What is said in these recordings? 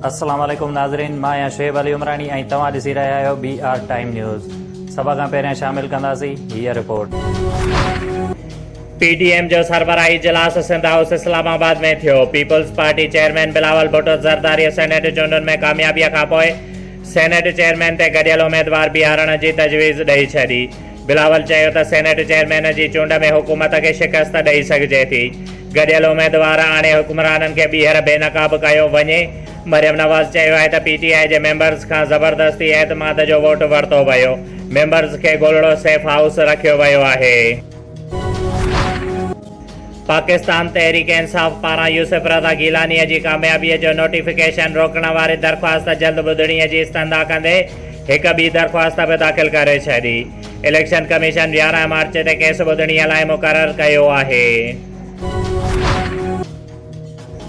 अस्सलाम वालेकुम नाज़रीन, मां आहियां शुएब अली उमरानी ऐं तव्हां ॾिसी रहिया आहियो BR टाइम न्यूज़। सभ खां पहिरियां शामिल कंदासीं हीअ रिपोर्ट। PDM जो सरबराही इजलास सिंध हाउस इस्लामाबाद में थियो। पीपल्स पार्टी चेयरमैन बिलावल भुट्टो ज़रदारी सेनेट चूंडुनि में कामयाबीअ खां पोइ सेनेट चेयरमैन ते गॾियल उम्मीदवार बीहारण जी तजवीज़ ॾेई छॾी। बिलावल चयो त सेनेट चेयरमैन जी चूंड में हुकूमत खे शिकस्त ॾेई सघिजे थी। गॾियल उम्मीदवार हाणे हुक्मराननि खे ॿीहर बेनक़ाब कयो वञे। मरियम नवाज़ चयो आहे त PTI जे मेंबर्स खां ज़बरदस्ती एतमाद जो वोट वरितो वियो। मेंबर्स खे ॻोल्हड़ो सेफ हाउस रखियो वियो आहे। पाकिस्तान तहरीक इंसाफ़ पारां यूसुफ रज़ा गीलानीअ जी कामयाबीअ जो नोटिफिकेशन रोकण वारी दरख़्वास्त जल्द ॿुधणीअ जी इस्तंदा कंदे हिकु ॿी दरख़्वास्त बि दाख़िल करे छॾी। इलेक्शन कमीशन 11 मार्च ते केस ॿुधणीअ लाइ मुक़ररु कयो आहे।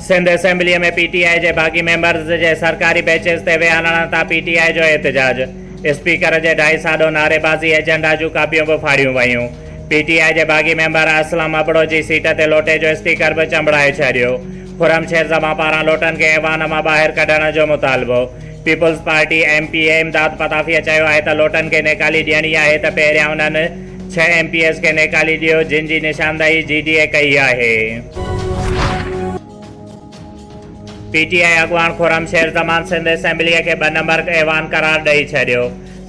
सिंध असेंबलीअ में PTI जे बाग़ी मेंबर्स जे सरकारी बेचिस ते विहारण तां PTI जो एहतजाज। स्पीकर जे ढाई साॾो नारेबाज़ी एजेंडा जूं कापियूं बि फाड़ियूं वयूं। PTI जे बाग़ी मेंबर असलम अबड़ो जी सीट ते लोटे जो स्पीकर बि चंबड़ाए छॾियो। खुरमशेर ज़मा पारां लोटनि खे ऐवान मां ॿाहिरि कढण जो मुतालबो। पीपल्स पार्टी MPA इमदाद पताफ़ीअ चयो आहे त लोटनि खे नेकाली ॾियणी आहे त पहिरियां उन्हनि 6 MPs खे नेकाली ॾियो, जिन जी निशानदेही GDA कई आहे। PTI अॻवान खुरमशेर ज़मान सिंध असेंबलीअ खे 2 नंबर ऐवान करार ॾेई छॾियो।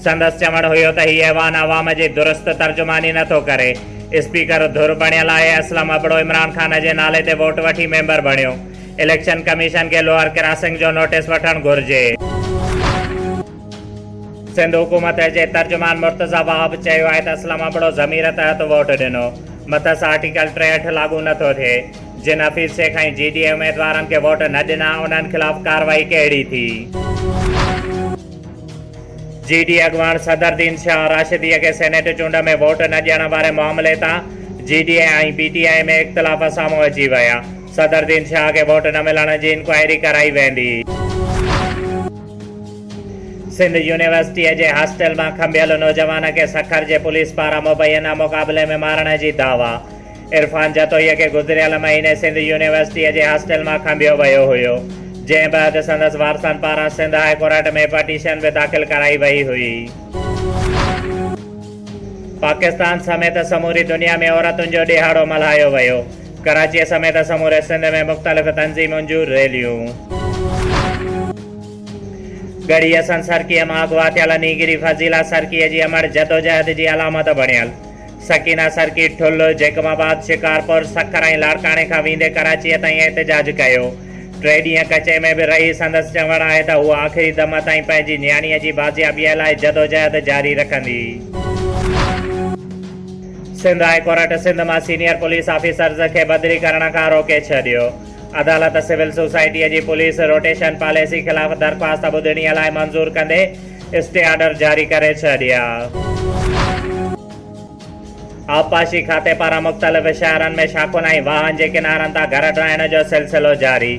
संदसि चवणु हुयो त हीउ ऐवान अवाम जी दुरुस्त तर्जुमानी नथो करे। स्पीकर धुर बणियल आहे। असलम अबड़ो इमरान खान जे नाले ते वोट वठी मेंबर बणियो। इलेक्शन कमीशन खे लोअर क्रॉसिंग जो नोटिस वठणु घुर्जे। सिंध हुकूमत जे तर्जुमान मुर्तज़ा वहाब चयो आहे त असलम अबड़ो ज़मीर तहत वोट ॾिनो। मथस आर्टिकल 63 लागू नथो थिए। जिन हफ़ीज़ शेख ऐं GDA उम्मीदवारनि खे वोट न ॾिना उन्हनि ख़िलाफ़ कार्रवाई कहिड़ी थी। GDA अॻवान सदरदीन शाह राशिदीअ खे सेनेट चूंड में वोट न ॾियण वारे मामले तां GDA ऐं PTI में इख़्तिलाफ़ साम्हूं अची विया। सदरदीन शाह खे वोट न मिलण जी इंक्वायरी कराई वेंदी। सिंध यूनिवर्सिटीअ जे हॉस्टल मां खंभियल नौजवान खे सखर जे पुलिस पारां मुबैना मुक़ाबले में मारण जी दावा। इरफान जतोईअ खे गुज़िरियल महीने सिंध यूनिवर्सिटीअ जे हॉस्टल मां खंभियो वियो हुयो, जंहिं बैदि संदसि वारसनि पारां सिंध हाई कोर्ट में पटिशन बि दाख़िल कराई वई हुई। पाकिस्तान समेत समूरी दुनिया में औरतुनि जो ॾिहाड़ो मल्हायो वियो। कराचीअ समेत समूरे सिंध में मुख़्तलिफ़ तंज़ीमुनि जूं रैलियूं। गढ़ी हसन सरकीअ मां अॻवा थियल नीगिरी फज़ीला सरकीअ जी अमर जदोजहद जी अलामत बणियल। सकीना सरकी ठुल जेकमाबाद शिकारपुर सखर ऐं लाड़काणे खां वेंदे कराचीअ ताईं एहतजाज कयो। 3 ॾींहं कचे में बि रही संदसि चवणु आहे त हूअ आख़िरी दम ताईं पंहिंजी न्याणीअ जी बाज़ियाबीअ लाइ जदोजहद जारी रखंदी। सिंध हाई कोर्ट सिंध मां सीनियर पुलिस ऑफिसर्स खे बदिली करण खां रोके छॾियो। अदालत सिविल सोसाइटीअ जी पुलिस रोटेशन पॉलिसी ख़िलाफ़ दरख़्वास्त ॿुधणीअ लाइ मंज़ूर कंदे स्टे ऑर्डर जारी करे छॾिया। आबपाशी खाते पारां मुख़्तलिफ़ शहरनि में शाखुनि ऐं वाहन जे किनारनि तां घर ठाहिण जो सिलसिलो जारी।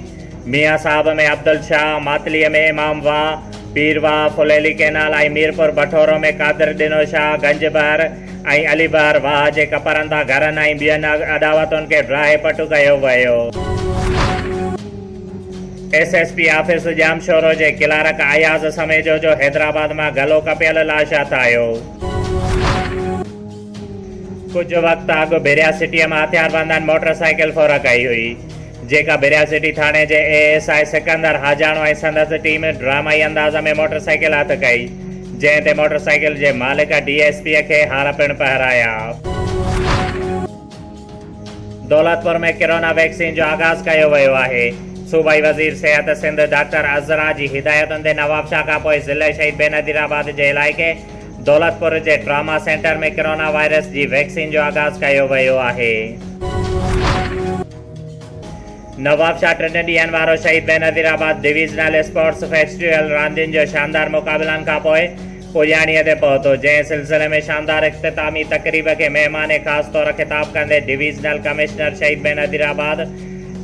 मियां साहब में अब्दुल शाह, मातलीअ में इमाम वाह, पीर वाह, फुलेली कैनाल ऐं मीरपुर बठोरो में कादिर दिनो शाह, गंज बहर ऐं अली बहर वाह जे कपरनि तां घरनि ऐं ॿियनि अदावतुनि खे ड्राहे पटु कयो वियो। SSP ऑफिस जाम शोरो जे क्लार्क अयाज़ समेजो जो हैदराबाद मां गलो कपियल लाशा आयो। कुझु वक़्तु अॻु बिरिया सिटीअ मां हथियारबंदनि मोटरसाइकिल फोर कई हुई, जेका बिरिया सिटी थाणे जे ASI सिकंदर हाजाणो ऐं संदसि टीम ड्रामाई अंदाज़ में मोटरसाइकिल हथ कई, जंहिं ते मोटरसाइकिल जे मालिक DSP खे हार पिणु पहिराया। दौलतपुर में कोरोना वैक्सीन जो आगाज़ कयो वियो आहे। सूबाई वज़ीर सिहत सिंध डॉक्टर अज़रा जी हिदायतुनि ते नवाबशाह खां पोइ ज़िले शहीद बेनज़ीराबाद जे इलाइक़े दौलतपुर जे ट्रामा सेंटर में कोरोना वायरस जी वैक्सीन जो आगाज़ कयो वियो आहे। नवाबशाह 3 ॾींहनि वारो शहीद बेनज़ीराबाद डिवीज़नल स्पोर्ट्स फेस्टिवल रांदियुनि जो शानदार मुक़ाबलनि खां पोइ पुॼाणीअ ते पहुतो, जंहिं सिलसिले में शानदार इख़्तितामी तक़रीब खे महिमान ख़ासि तौर ख़िताब कंदे डिवीज़नल कमिश्नर शहीद बेनज़ीराबाद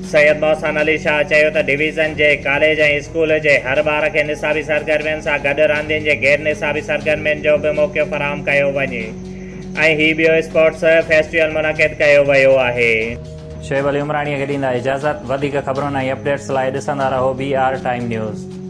सैयद मोहसन अली शाह चयो त डिवीज़न जे कॉलेज ऐं स्कूल जे हर ॿार खे निसाबी सरगर्मियुनि सां गॾु रांदियुनि जे गैर निसाबी सरगर्मियुनि जो बि मौक़ो फ़राहम कयो वञे ऐं हीउ ॿियो स्पोर्ट्स फेस्टिवल मुनक़िद कयो वियो आहे। शुएब अली उमरानीअ खे ॾींदा इजाज़त। वधीक ख़बरुनि ऐं अपडेट्स लाइ ॾिसंदा रहो BR टाइम न्यूज़।